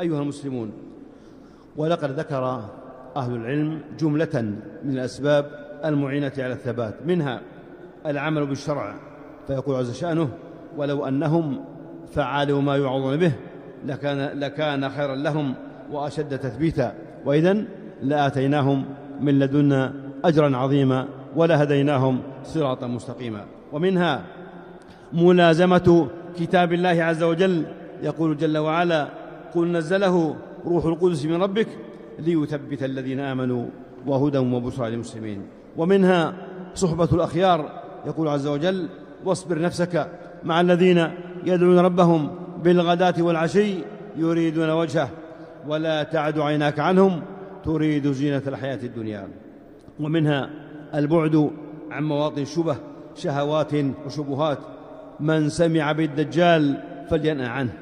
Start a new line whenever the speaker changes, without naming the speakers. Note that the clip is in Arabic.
أيها المسلمون، ولقد ذكر أهل العلم جملة من الأسباب المعينة على الثبات، منها العمل بالشرع، فيقول عز شأنه: ولو أنهم فعلوا ما يوعظون به لكان خيرا لهم وأشد تثبيتا، وإذن لآتيناهم من لدنا أجرا عظيما ولهديناهم صراطا مستقيما. ومنها ملازمة كتاب الله عز وجل، يقول جل وعلا: قل نزله روح القدس من ربك ليثبت الذين آمنوا وهدى وبشرى للمسلمين. ومنها صحبة الأخيار، يقول عز وجل: واصبر نفسك مع الذين يدعون ربهم بالغداة والعشي يريدون وجهه ولا تعد عيناك عنهم تريد زينة الحياة الدنيا. ومنها البعد عن مواطن الشبه، شهوات وشبهات، من سمع بالدجال فلينأ عنه.